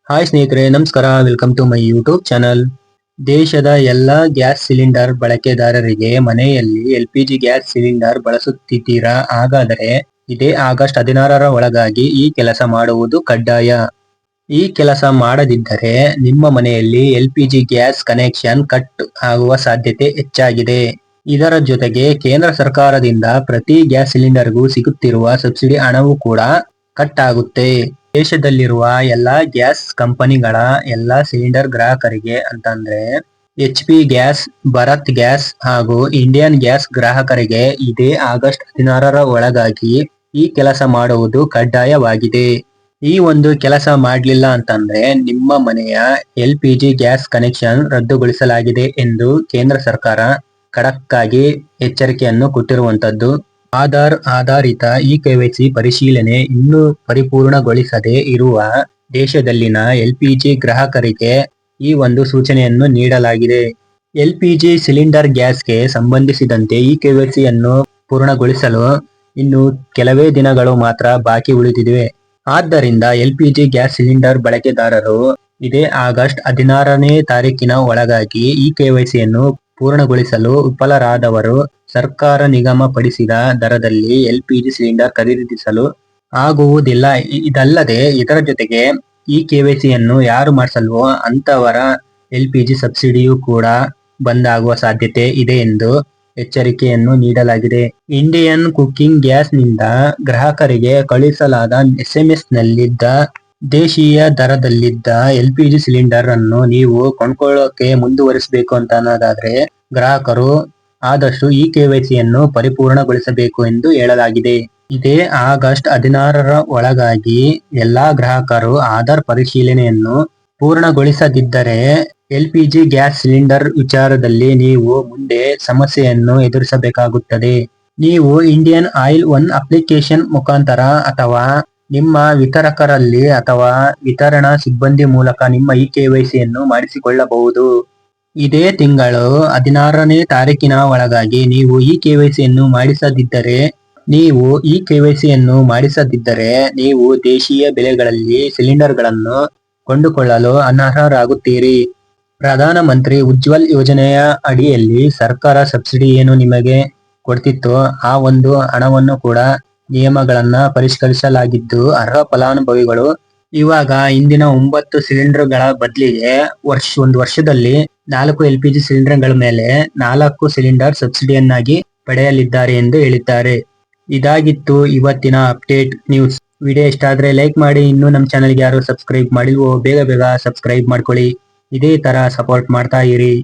Hi ಸ್ನೇಹಿತರೆ, ನಮಸ್ಕಾರ. Welcome to my YouTube channel. ದೇಶದ ಎಲ್ಲ ಗ್ಯಾಸ್ ಸಿಲಿಂಡರ್ ಬಳಕೆದಾರರಿಗೆ ಮನೆಯಲ್ಲಿ LPG ಗ್ಯಾಸ್ ಸಿಲಿಂಡರ್ ಬಳಸುತ್ತಿದ್ದೀರಾ? ಹಾಗಾದರೆ ಇದೇ ಆಗಸ್ಟ್ 16ರ ಒಳಗಾಗಿ ಈ ಕೆಲಸ ಮಾಡುವುದು ಕಡ್ಡಾಯ. ಈ ಕೆಲಸ ಮಾಡದಿದ್ದರೆ ನಿಮ್ಮ ಮನೆಯಲ್ಲಿ LPG ಗ್ಯಾಸ್ ಕನೆಕ್ಷನ್ ಕಟ್ ಆಗುವ ಸಾಧ್ಯತೆ ಹೆಚ್ಚಾಗಿದೆ. ಇದರ ಜೊತೆಗೆ ಕೇಂದ್ರ ಸರ್ಕಾರದಿಂದ ಪ್ರತಿ ಗ್ಯಾಸ್ ಸಿಲಿಂಡರ್ಗೂ ಸಿಗುತ್ತಿರುವ ಸಬ್ಸಿಡಿ ಹಣವೂ ಕೂಡ ಕಟ್ ಆಗುತ್ತೆ. ದೇಶದಲ್ಲಿರುವ ಎಲ್ಲಾ ಗ್ಯಾಸ್ ಕಂಪನಿಗಳ ಎಲ್ಲಾ ಸಿಲಿಂಡರ್ ಗ್ರಾಹಕರಿಗೆ ಅಂತಂದ್ರೆ HP ಗ್ಯಾಸ್, ಭಾರತ್ ಗ್ಯಾಸ್ ಹಾಗೂ ಇಂಡಿಯನ್ ಗ್ಯಾಸ್ ಗ್ರಾಹಕರಿಗೆ ಇದೇ ಆಗಸ್ಟ್ 16ರ ಒಳಗಾಗಿ ಈ ಕೆಲಸ ಮಾಡುವುದು ಕಡ್ಡಾಯವಾಗಿದೆ. ಈ ಒಂದು ಕೆಲಸ ಮಾಡ್ಲಿಲ್ಲ ಅಂತಂದ್ರೆ ನಿಮ್ಮ ಮನೆಯ LPG ಗ್ಯಾಸ್ ಕನೆಕ್ಷನ್ ರದ್ದುಗೊಳಿಸಲಾಗಿದೆ ಎಂದು ಕೇಂದ್ರ ಸರ್ಕಾರ ಖಡಕ್ ಆಗಿ ಎಚ್ಚರಿಕೆಯನ್ನು ಕೊಟ್ಟಿರುವಂತದ್ದು. ಆಧಾರ್ ಆಧಾರಿತ KYC ಪರಿಶೀಲನೆ ಇನ್ನೂ ಪರಿಪೂರ್ಣಗೊಳಿಸದೇ ಇರುವ ದೇಶದಲ್ಲಿನ LPG ಗ್ರಾಹಕರಿಗೆ ಈ ಒಂದು ಸೂಚನೆಯನ್ನು ನೀಡಲಾಗಿದೆ. LPG ಸಿಲಿಂಡರ್ ಗ್ಯಾಸ್ಗೆ ಸಂಬಂಧಿಸಿದಂತೆ KYC ಯನ್ನು ಪೂರ್ಣಗೊಳಿಸಲು ಇನ್ನು ಕೆಲವೇ ದಿನಗಳು ಮಾತ್ರ ಬಾಕಿ ಉಳಿದಿವೆ. ಆದ್ದರಿಂದ LPG ಗ್ಯಾಸ್ ಸಿಲಿಂಡರ್ ಬಳಕೆದಾರರು ಇದೇ ಆಗಸ್ಟ್ 16ನೇ ತಾರೀಕಿನ ಒಳಗಾಗಿ KYC ಯನ್ನು ಪೂರ್ಣಗೊಳಿಸಲು ವಿಫಲರಾದವರು ಸರ್ಕಾರ ನಿಗಮಪಡಿಸಿದ ದರದಲ್ಲಿ LPG ಸಿಲಿಂಡರ್ ಖರೀದಿಸಲು ಆಗುವುದಿಲ್ಲ. ಇದಲ್ಲದೆ ಇದರ ಜೊತೆಗೆ KYC ಯನ್ನು ಯಾರು ಮಾಡಿಸಲ್ವೋ ಅಂತವರ LPG ಸಬ್ಸಿಡಿಯೂ ಕೂಡ ಬಂದ್ ಆಗುವ ಸಾಧ್ಯತೆ ಇದೆ ಎಂದು ಎಚ್ಚರಿಕೆಯನ್ನು ನೀಡಲಾಗಿದೆ. ಇಂಡಿಯನ್ ಕುಕಿಂಗ್ ಗ್ಯಾಸ್ ನಿಂದ ಗ್ರಾಹಕರಿಗೆ ಕಳುಹಿಸಲಾದ SMS ನಲ್ಲಿದ್ದ ದೇಶೀಯ ದರದಲ್ಲಿದ್ದ LPG ಸಿಲಿಂಡರ್ ಅನ್ನು ನೀವು ಕೊಂಡ್ಕೊಳ್ಳೋಕೆ ಮುಂದುವರಿಸಬೇಕು ಅಂತ ಅನ್ನೋದಾದ್ರೆ ಗ್ರಾಹಕರು ಆದಷ್ಟು KYC ಯನ್ನು ಪರಿಪೂರ್ಣಗೊಳಿಸಬೇಕು ಎಂದು ಹೇಳಲಾಗಿದೆ. ಇದೇ ಆಗಸ್ಟ್ 16ರ ಒಳಗಾಗಿ ಎಲ್ಲಾ ಗ್ರಾಹಕರು ಆಧಾರ್ ಪರಿಶೀಲನೆಯನ್ನು ಪೂರ್ಣಗೊಳಿಸದಿದ್ದರೆ LPG ಗ್ಯಾಸ್ ಸಿಲಿಂಡರ್ ವಿಚಾರದಲ್ಲಿ ನೀವು ಮುಂದೆ ಸಮಸ್ಯೆಯನ್ನು ಎದುರಿಸಬೇಕಾಗುತ್ತದೆ. ನೀವು ಇಂಡಿಯನ್ ಆಯಿಲ್ ಒನ್ ಅಪ್ಲಿಕೇಶನ್ ಮುಖಾಂತರ ಅಥವಾ ನಿಮ್ಮ ವಿತರಕರಲ್ಲಿ ಅಥವಾ ವಿತರಣಾ ಸಿಬ್ಬಂದಿ ಮೂಲಕ ನಿಮ್ಮ KYC ಯನ್ನು ಮಾಡಿಸಿಕೊಳ್ಳಬಹುದು. ಇದೇ ತಿಂಗಳು 16ನೇ ತಾರೀಕಿನ ಒಳಗಾಗಿ ನೀವು KYC ಯನ್ನು ಮಾಡಿಸದಿದ್ದರೆ ನೀವು ದೇಶೀಯ ಬೆಲೆಗಳಲ್ಲಿ ಸಿಲಿಂಡರ್ಗಳನ್ನು ಕೊಂಡುಕೊಳ್ಳಲು ಅನರ್ಹರಾಗುತ್ತೀರಿ. ಪ್ರಧಾನ ಮಂತ್ರಿ ಉಜ್ವಲ್ ಯೋಜನೆಯ ಅಡಿಯಲ್ಲಿ ಸರ್ಕಾರ ಸಬ್ಸಿಡಿ ಏನು ನಿಮಗೆ ಕೊಡ್ತಿತ್ತೋ ಆ ಒಂದು ಹಣವನ್ನು ಕೂಡ ನಿಯಮಗಳನ್ನ ಪರಿಷ್ಕರಿಸಲಾಗಿದ್ದು ಅರ್ಹ ಫಲಾನುಭವಿಗಳು ಇವಾಗ ಹಿಂದಿನ 9 ಸಿಲಿಂಡರ್ಗಳ ಬದಲಿಗೆ ಒಂದು ವರ್ಷದಲ್ಲಿ 4 LPG ಸಿಲಿಂಡರ್ಗಳ ಮೇಲೆ 4 ಸಿಲಿಂಡರ್ ಸಬ್ಸಿಡಿಯನ್ನಾಗಿ ಪಡೆಯಲಿದ್ದಾರೆ ಎಂದು ಹೇಳಿದ್ದಾರೆ. ಇದಾಗಿತ್ತು ಇವತ್ತಿನ ಅಪ್ಡೇಟ್ ನ್ಯೂಸ್. ವಿಡಿಯೋ ಇಷ್ಟ ಆದ್ರೆ ಲೈಕ್ ಮಾಡಿ. ಇನ್ನೂ ನಮ್ಮ ಚಾನಲ್ಗೆ ಯಾರು ಸಬ್ಸ್ಕ್ರೈಬ್ ಮಾಡಿಲ್ವೋ ಬೇಗ ಸಬ್ಸ್ಕ್ರೈಬ್ ಮಾಡ್ಕೊಳ್ಳಿ. ಇದೇ ತರ ಸಪೋರ್ಟ್ ಮಾಡ್ತಾ ಇರಿ.